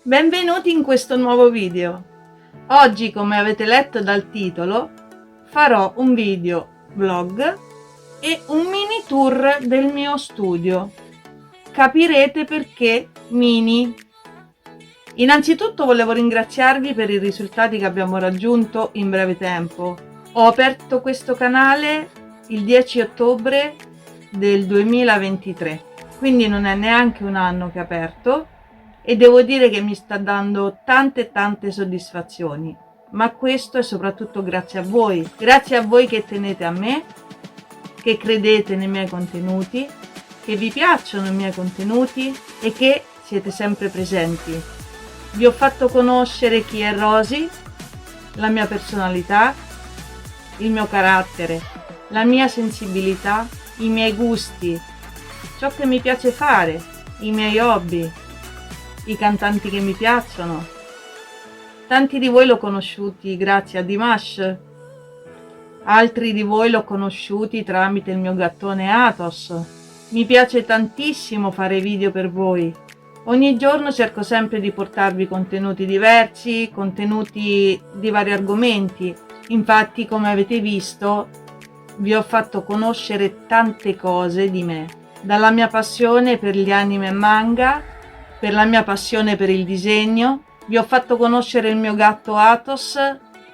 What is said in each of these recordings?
Benvenuti in questo nuovo video. Oggi, come avete letto dal titolo, farò un video vlog e un mini tour del mio studio. Capirete perché mini. Innanzitutto volevo ringraziarvi per i risultati che abbiamo raggiunto in breve tempo. Ho aperto questo canale il 10 ottobre del 2023, quindi non è neanche un anno che è aperto. E devo dire che mi sta dando tante soddisfazioni, ma questo è soprattutto grazie a voi che tenete a me, che credete nei miei contenuti, che vi piacciono i miei contenuti e che siete sempre presenti. Vi ho fatto conoscere chi è Rosy, la mia personalità, il mio carattere, la mia sensibilità, i miei gusti, ciò che mi piace fare, i miei hobby, i cantanti che mi piacciono. Tanti di voi l'ho conosciuti grazie a Dimash, altri di voi l'ho conosciuti tramite il mio gattone Athos. Mi piace tantissimo fare video per voi. Ogni giorno cerco sempre di portarvi contenuti diversi, contenuti di vari argomenti. Infatti, come avete visto, vi ho fatto conoscere tante cose di me, dalla mia passione per gli anime e manga, per la mia passione per il disegno. Vi ho fatto conoscere il mio gatto Athos,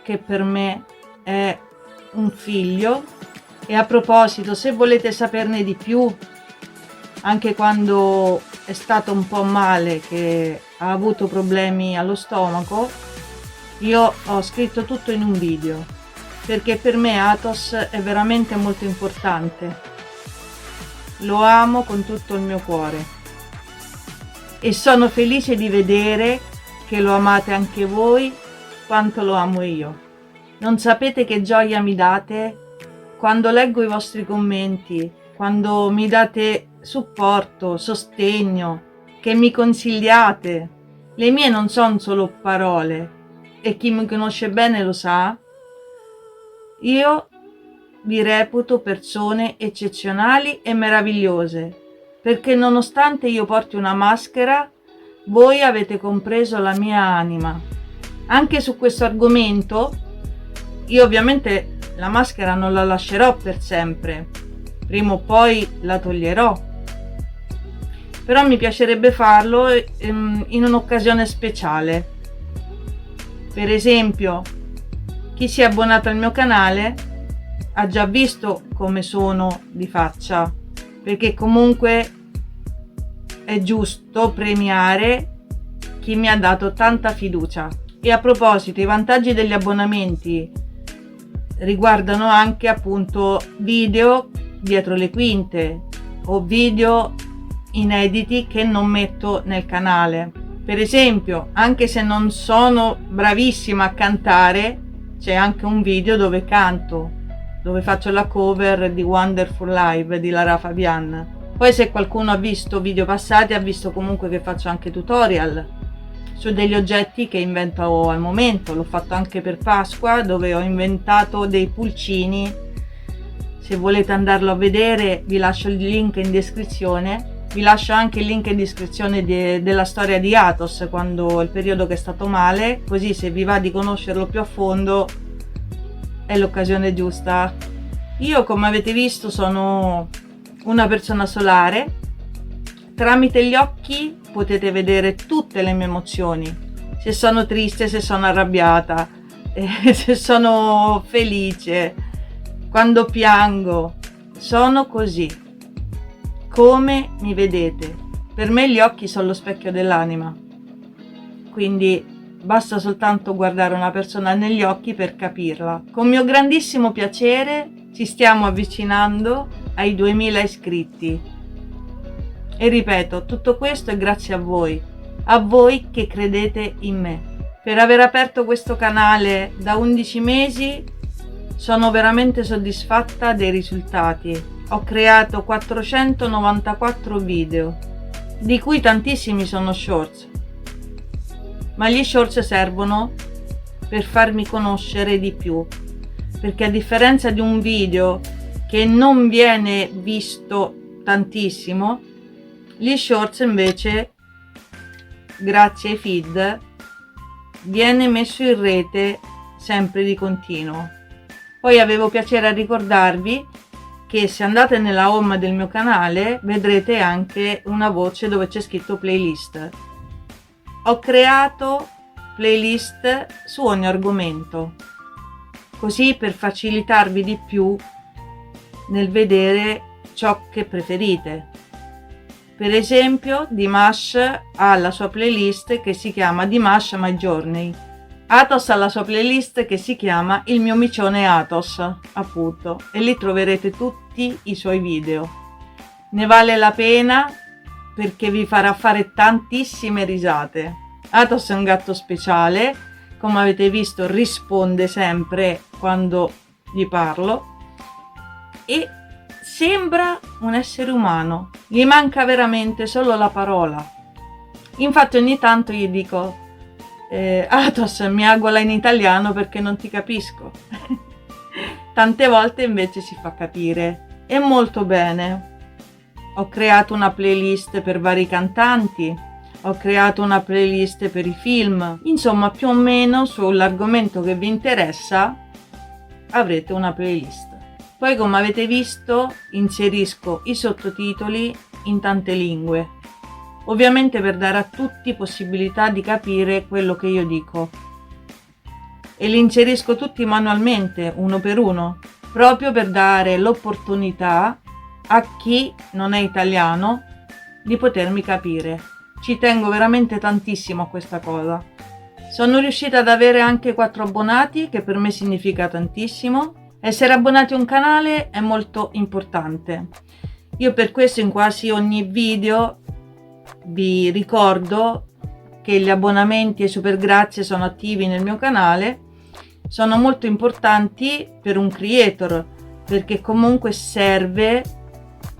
che per me è un figlio. E a proposito, se volete saperne di più, anche quando è stato un po' male, che ha avuto problemi allo stomaco, io ho scritto tutto in un video, perché per me Athos è veramente molto importante. Lo amo con tutto il mio cuore. E sono felice di vedere che lo amate anche voi quanto lo amo io. Non sapete che gioia mi date quando leggo i vostri commenti, quando mi date supporto, sostegno, che mi consigliate. Le mie non sono solo parole, e chi mi conosce bene lo sa. Io vi reputo persone eccezionali e meravigliose, perché nonostante io porti una maschera, voi avete compreso la mia anima. Anche su questo argomento, io ovviamente la maschera non la lascerò per sempre, prima o poi la toglierò, però mi piacerebbe farlo in un'occasione speciale. Per esempio, chi si è abbonato al mio canale ha già visto come sono di faccia, perché comunque è giusto premiare chi mi ha dato tanta fiducia. E a proposito, i vantaggi degli abbonamenti riguardano anche appunto video dietro le quinte o video inediti che non metto nel canale. Per esempio, anche se non sono bravissima a cantare, c'è anche un video dove canto, dove faccio la cover di Wonderful Live di Lara Fabian. Poi se qualcuno ha visto video passati ha visto comunque che faccio anche tutorial su degli oggetti che invento al momento. L'ho fatto anche per Pasqua, dove ho inventato dei pulcini. Se volete andarlo a vedere vi lascio il link in descrizione. Vi lascio anche il link in descrizione della storia di Athos, quando il periodo che è stato male, così se vi va di conoscerlo più a fondo è l'occasione giusta. Io, come avete visto, sono una persona solare. Tramite gli occhi potete vedere tutte le mie emozioni, se sono triste, se sono arrabbiata, se sono felice, quando piango. Sono così, come mi vedete. Per me gli occhi sono lo specchio dell'anima, quindi basta soltanto guardare una persona negli occhi per capirla. Con mio grandissimo piacere ci stiamo avvicinando ai 2000 iscritti. E ripeto, tutto questo è grazie a voi che credete in me. Per aver aperto questo canale da 11 mesi sono veramente soddisfatta dei risultati. Ho creato 494 video, di cui tantissimi sono shorts. Ma gli shorts servono per farmi conoscere di più, perché a differenza di un video che non viene visto tantissimo, gli shorts invece grazie ai feed, viene messo in rete sempre di continuo. Poi avevo piacere a ricordarvi che se andate nella home del mio canale vedrete anche una voce dove c'è scritto playlist. Ho creato playlist su ogni argomento, così per facilitarvi di più nel vedere ciò che preferite. Per esempio, Dimash ha la sua playlist che si chiama Dimash My Journey. Athos ha la sua playlist che si chiama Il mio micione Athos, appunto, e lì troverete tutti i suoi video. Ne vale la pena perché vi farà fare tantissime risate. Athos è un gatto speciale, come avete visto risponde sempre quando gli parlo e sembra un essere umano, gli manca veramente solo la parola. Infatti ogni tanto gli dico Athos, mi agola in italiano perché non ti capisco. Tante volte invece si fa capire e molto bene. Ho creato una playlist per vari cantanti, ho creato una playlist per i film, insomma più o meno sull'argomento che vi interessa avrete una playlist. Poi, come avete visto, inserisco i sottotitoli in tante lingue, ovviamente per dare a tutti possibilità di capire quello che io dico. E li inserisco tutti manualmente, uno per uno, proprio per dare l'opportunità a chi non è italiano di potermi capire. Ci tengo veramente tantissimo a questa cosa. Sono riuscita ad avere anche 4 abbonati, che per me significa tantissimo. Essere abbonati a un canale è molto importante. Io per questo in quasi ogni video vi ricordo che gli abbonamenti e super grazie sono attivi nel mio canale. Sono molto importanti per un creator perché comunque serve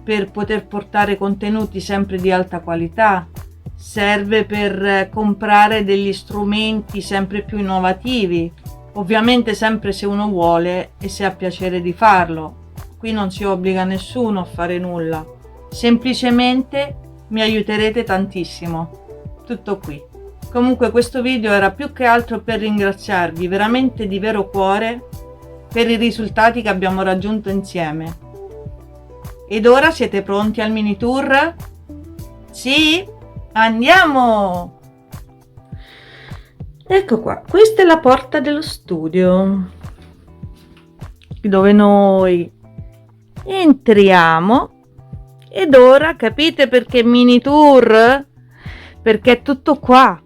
per poter portare contenuti sempre di alta qualità, serve per comprare degli strumenti sempre più innovativi. Ovviamente sempre se uno vuole e se ha piacere di farlo. Qui non si obbliga nessuno a fare nulla. Semplicemente mi aiuterete tantissimo. Tutto qui. Comunque questo video era più che altro per ringraziarvi veramente di vero cuore per i risultati che abbiamo raggiunto insieme. Ed ora siete pronti al mini tour? Sì? Andiamo! Ecco qua, questa è la porta dello studio dove noi entriamo ed ora capite perché mini tour? Perché è tutto qua.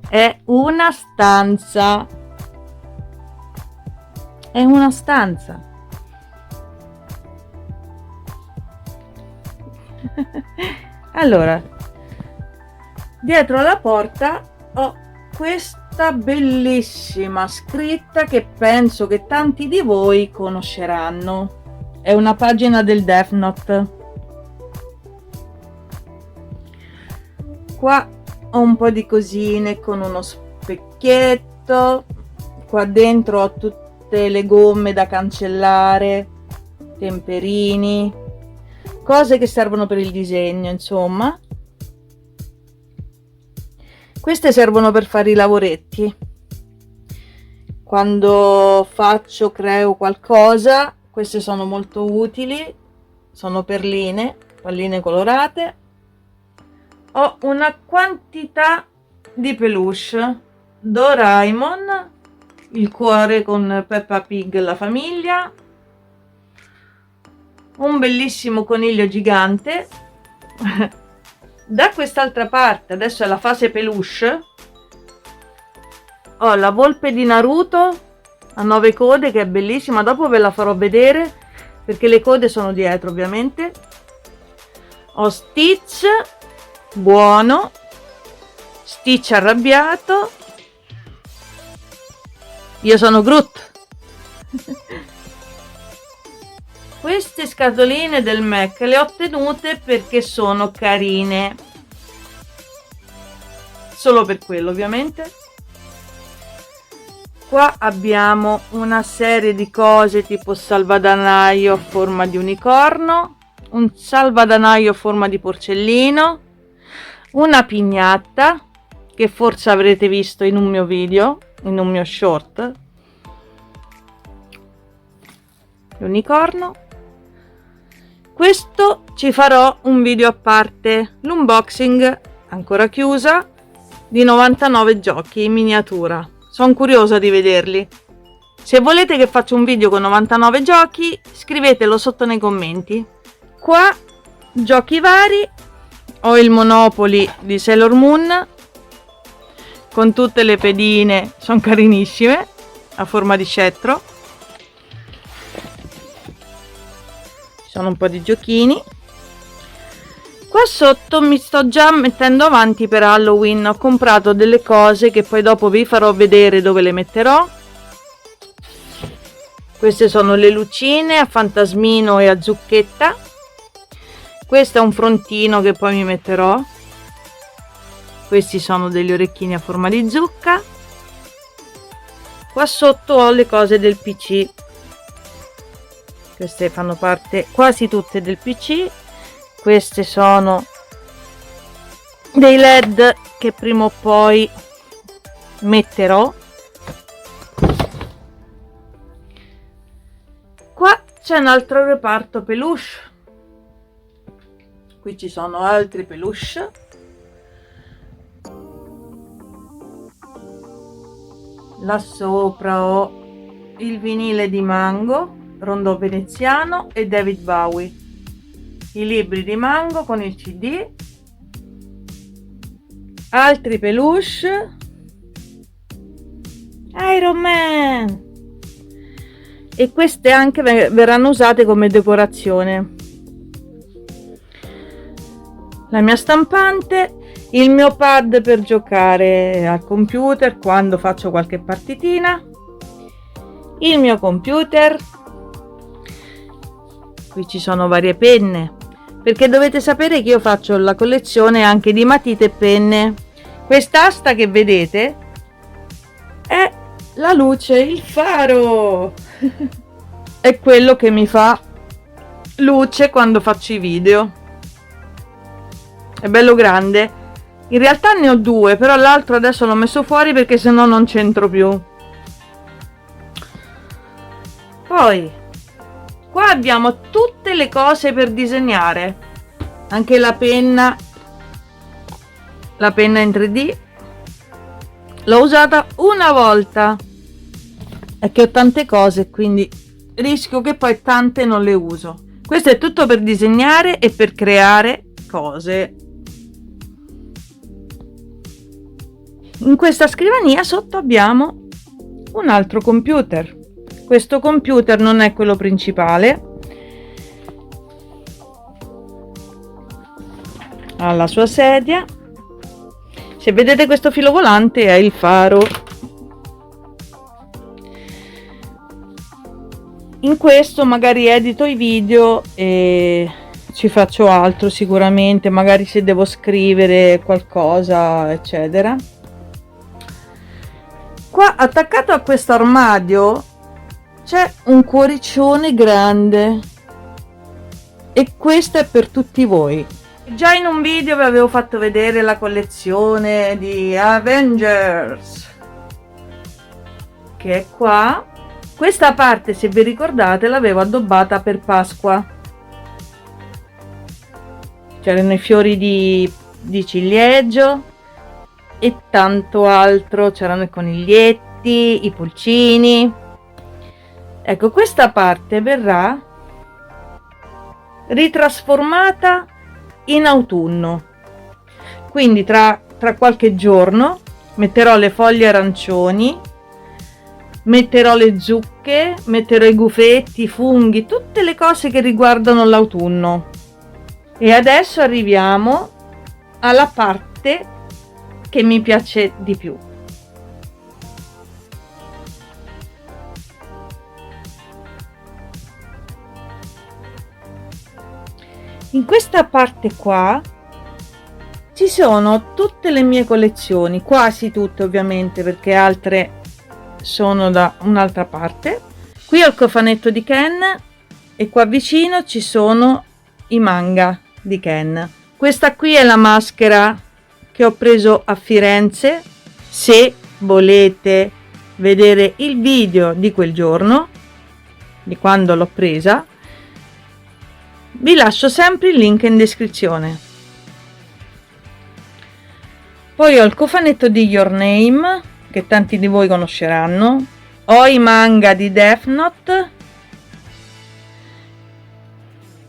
È una stanza. È una stanza. Allora, dietro la porta ho questa bellissima scritta che penso che tanti di voi conosceranno. È una pagina del Death Note. Qua ho un po' di cosine con uno specchietto. Qua dentro ho tutte le gomme da cancellare, temperini, cose che servono per il disegno, insomma. Queste servono per fare i lavoretti. Quando creo qualcosa, queste sono molto utili. Sono palline colorate. Ho una quantità di peluche. Doraemon, il cuore con Peppa Pig e la famiglia. Un bellissimo coniglio gigante. Da quest'altra parte, adesso è la fase peluche, ho la volpe di Naruto a 9 code che è bellissima, dopo ve la farò vedere perché le code sono dietro ovviamente. Ho Stitch, buono, Stitch arrabbiato, io sono Groot. Queste scatoline del MAC le ho tenute perché sono carine, solo per quello ovviamente. Qua abbiamo una serie di cose tipo salvadanaio a forma di unicorno, un salvadanaio a forma di porcellino, una pignatta che forse avrete visto in un mio video, in un mio short, l'unicorno. Questo ci farò un video a parte, l'unboxing ancora chiusa di 99 giochi in miniatura. Sono curiosa di vederli. Se volete che faccia un video con 99 giochi, scrivetelo sotto nei commenti. Qua giochi vari, ho il Monopoly di Sailor Moon con tutte le pedine, sono carinissime, a forma di scettro. Ci sono un po' di giochini. Qua sotto mi sto già mettendo avanti per Halloween, ho comprato delle cose che poi dopo vi farò vedere dove le metterò. Queste sono le lucine a fantasmino e a zucchetta. Questo è un frontino che poi mi metterò. Questi sono degli orecchini a forma di zucca. Qua sotto ho le cose del PC. Queste fanno parte quasi tutte del PC. Queste sono dei LED che prima o poi metterò. Qua c'è un altro reparto peluche. Qui ci sono altri peluche. Là sopra ho il vinile di Mango, Rondò Veneziano e David Bowie. I libri di Mango con il CD. Altri peluche. Iron Man. E queste anche verranno usate come decorazione. La mia stampante, il mio pad per giocare al computer quando faccio qualche partitina, il mio computer. Qui ci sono varie penne, perché dovete sapere che io faccio la collezione anche di matite e penne. Quest'asta che vedete è la luce, il faro. È quello che mi fa luce quando faccio i video. È bello grande. In realtà ne ho due, però l'altro adesso l'ho messo fuori perché sennò non c'entro più. Poi qua abbiamo tutte le cose per disegnare, anche la penna in 3D. L'ho usata una volta, è che ho tante cose, quindi rischio che poi tante non le uso. Questo è tutto per disegnare e per creare cose. In questa scrivania sotto abbiamo un altro computer. Questo computer non è quello principale, ha la sua sedia. Se vedete questo filo volante è il faro. In questo magari edito i video e ci faccio altro sicuramente, magari se devo scrivere qualcosa eccetera. Qua attaccato a questo armadio c'è un cuoricione grande e questo è per tutti voi. Già in un video vi avevo fatto vedere la collezione di Avengers, che è qua. Questa parte, se vi ricordate, l'avevo addobbata per Pasqua. C'erano i fiori di ciliegio e tanto altro, c'erano i coniglietti, i pulcini. Ecco, questa parte verrà ritrasformata in autunno, quindi tra qualche giorno metterò le foglie arancioni, metterò le zucche, metterò i gufetti, i funghi, tutte le cose che riguardano l'autunno. E adesso arriviamo alla parte che mi piace di più. In questa parte qua ci sono tutte le mie collezioni, quasi tutte ovviamente, perché altre sono da un'altra parte. Qui ho il cofanetto di Ken e qua vicino ci sono i manga di Ken. Questa qui è la maschera che ho preso a Firenze. Se volete vedere il video di quel giorno, di quando l'ho presa, vi lascio sempre il link in descrizione. Poi ho il cofanetto di Your Name, che tanti di voi conosceranno. Ho i manga di Death Note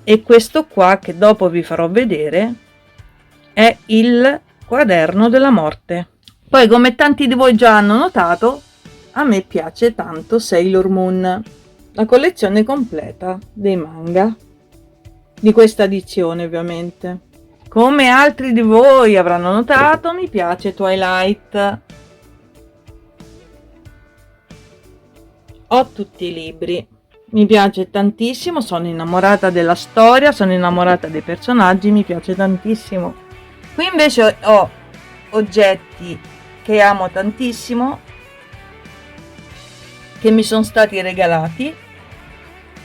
e questo qua, che dopo vi farò vedere, è il quaderno della morte. Poi, come tanti di voi già hanno notato, a me piace tanto Sailor Moon, la collezione completa dei manga di questa edizione, ovviamente. Come altri di voi avranno notato, mi piace Twilight. Ho tutti i libri, mi piace tantissimo, sono innamorata della storia, sono innamorata dei personaggi, mi piace tantissimo. Qui invece ho oggetti che amo tantissimo, che mi sono stati regalati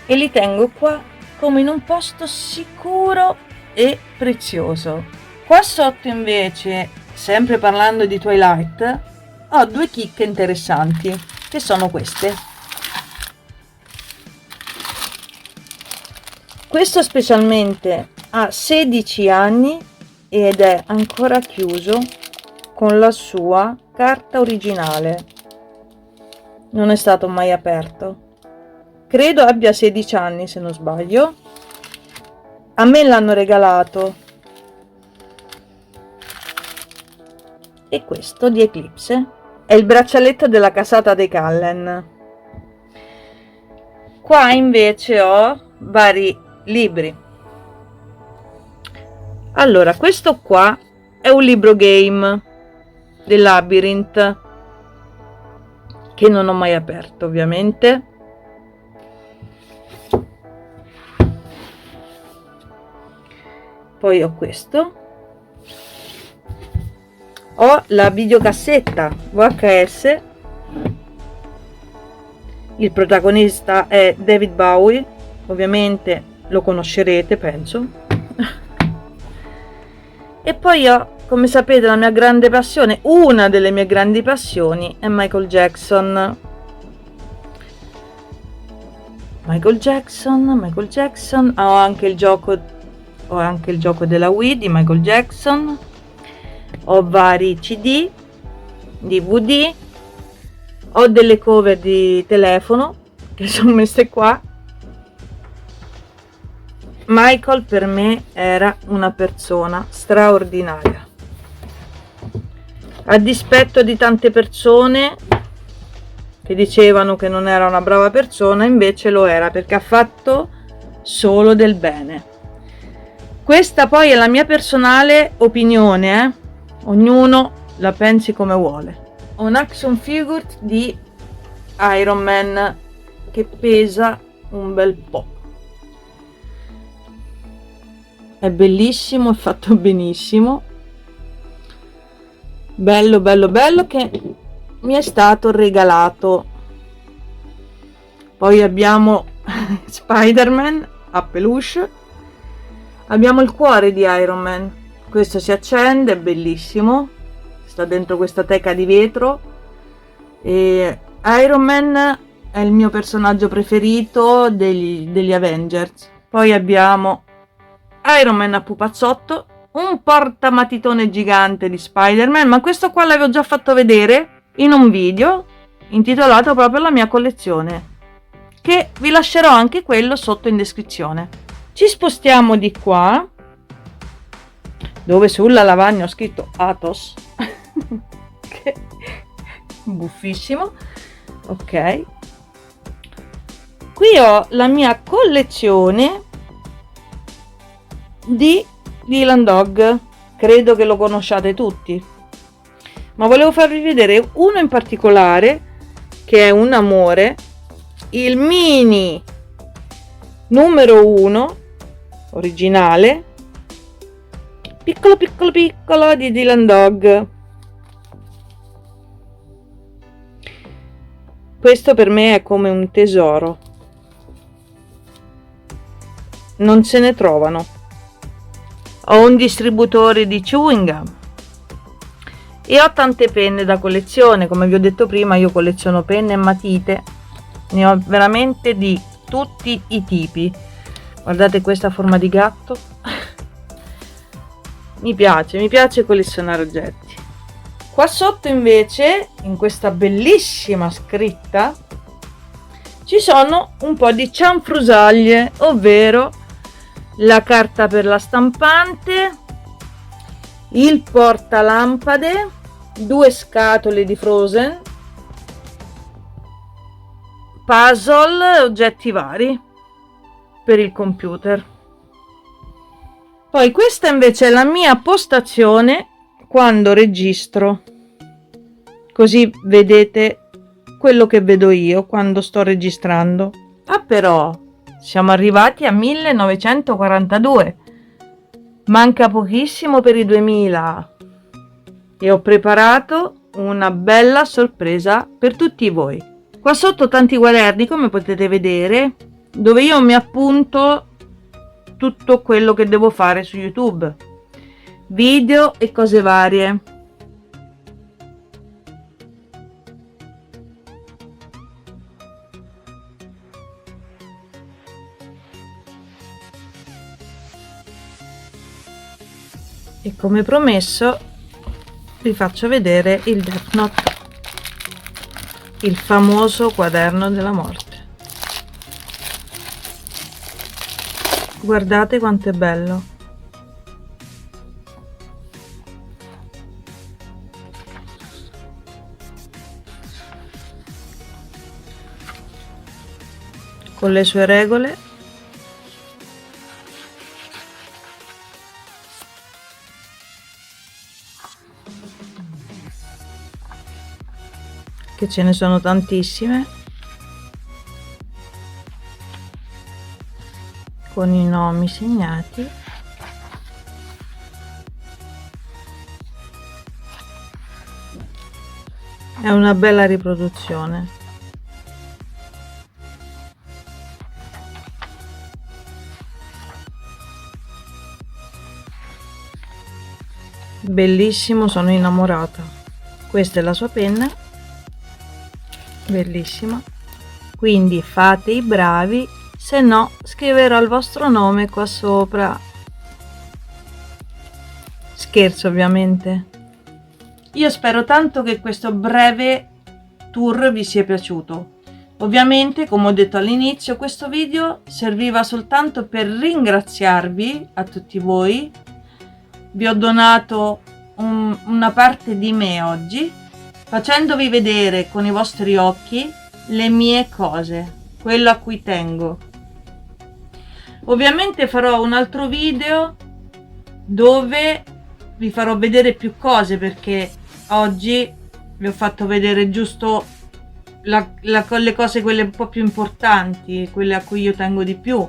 e li tengo qua come in un posto sicuro e prezioso. Qua sotto invece, sempre parlando di Twilight, ho due chicche interessanti, che sono queste. Questo specialmente ha 16 anni ed è ancora chiuso con la sua carta originale. Non è stato mai aperto. Credo abbia 16 anni, se non sbaglio. A me l'hanno regalato. E questo di Eclipse è il braccialetto della casata dei Cullen. Qua invece ho vari libri. Allora, questo qua è un libro game del Labyrinth che non ho mai aperto, ovviamente. Poi ho questo, ho la videocassetta VHS, il protagonista è David Bowie, ovviamente lo conoscerete, penso. E poi ho, come sapete, la mia grande passione, una delle mie grandi passioni è Michael Jackson. Michael Jackson. Ho anche il gioco della Wii di Michael Jackson. Ho vari CD, DVD. Ho delle cover di telefono che sono messe qua. Michael per me era una persona straordinaria. A dispetto di tante persone che dicevano che non era una brava persona, invece lo era, perché ha fatto solo del bene. Questa poi è la mia personale opinione, ognuno la pensi come vuole. Ho un action figure di Iron Man che pesa un bel po'. È bellissimo, è fatto benissimo, bello che mi è stato regalato. Poi abbiamo Spider-Man a peluche, abbiamo il cuore di Iron Man, questo si accende, è bellissimo, sta dentro questa teca di vetro. E Iron Man è il mio personaggio preferito degli Avengers. Poi abbiamo Iron Man a pupazzotto, un portamatitone gigante di Spider-Man, ma questo qua l'avevo già fatto vedere in un video intitolato proprio La mia collezione, che vi lascerò anche quello sotto in descrizione. Ci spostiamo di qua, dove sulla lavagna ho scritto Athos, che è buffissimo. Ok, qui ho la mia collezione di Dylan Dog, credo che lo conosciate tutti, ma volevo farvi vedere uno in particolare che è un amore, il mini numero 1 originale, piccolo di Dylan Dog. Questo per me è come un tesoro, non se ne trovano. Ho un distributore di chewing gum, E ho tante penne da collezione, come vi ho detto prima, io colleziono penne e matite, ne ho veramente di tutti i tipi. Guardate questa forma di gatto. mi piace collezionare oggetti. Qua sotto invece, in questa bellissima scritta, ci sono un po' di cianfrusaglie, ovvero la carta per la stampante, il portalampade, 2 scatole di Frozen, puzzle, oggetti vari per il computer. Poi questa invece è la mia postazione quando registro, così vedete quello che vedo io quando sto registrando. Ah, però siamo arrivati a 1942, manca pochissimo per i 2000 e ho preparato una bella sorpresa per tutti voi. Qua sotto tanti quaderni, come potete vedere, dove io mi appunto tutto quello che devo fare su YouTube, video e cose varie. E come promesso vi faccio vedere il Death Note, il famoso quaderno della morte. Guardate quanto è bello. Con le sue regole. Che ce ne sono tantissime, con i nomi segnati. È una bella riproduzione. Bellissimo, sono innamorata. Questa è la sua penna, bellissima. Quindi fate i bravi, se no scriverò il vostro nome qua sopra. Scherzo, ovviamente. Io spero tanto che questo breve tour vi sia piaciuto. Ovviamente, come ho detto all'inizio, questo video serviva soltanto per ringraziarvi a tutti voi. Vi ho donato una parte di me oggi, facendovi vedere con i vostri occhi le mie cose, quello a cui tengo. Ovviamente farò un altro video dove vi farò vedere più cose, perché oggi vi ho fatto vedere giusto le cose quelle un po' più importanti, quelle a cui io tengo di più,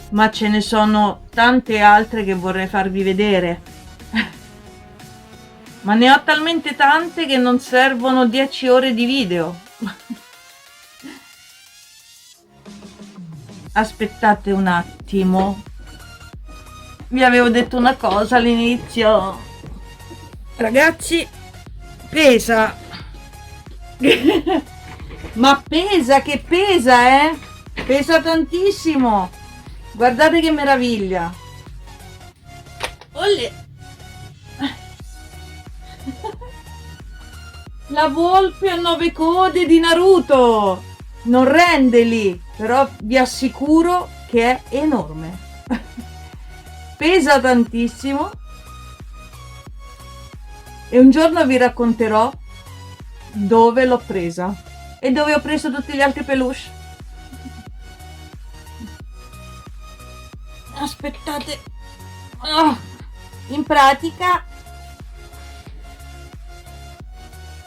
ma ce ne sono tante altre che vorrei farvi vedere. Ma ne ho talmente tante che non servono 10 ore di video. Aspettate un attimo, vi avevo detto una cosa all'inizio, ragazzi, pesa. Ma pesa, che pesa, pesa tantissimo. Guardate che meraviglia. Olè. La volpe a 9 code di Naruto. Non rende lì, però vi assicuro che è enorme. Pesa tantissimo. E un giorno vi racconterò dove l'ho presa e dove ho preso tutti gli altri peluche. Aspettate. Oh, in pratica,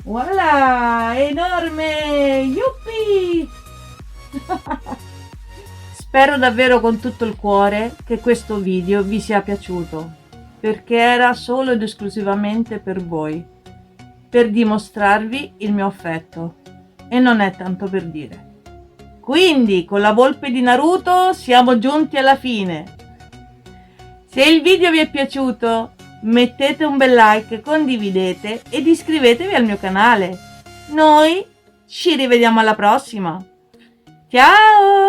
voilà, enorme, yuppie. Spero davvero con tutto il cuore che questo video vi sia piaciuto, perché era solo ed esclusivamente per voi, per dimostrarvi il mio affetto, e non è tanto per dire. Quindi con la volpe di Naruto siamo giunti alla fine. Se il video vi è piaciuto, mettete un bel like, condividete ed iscrivetevi al mio canale. Noi ci rivediamo alla prossima. Ciao!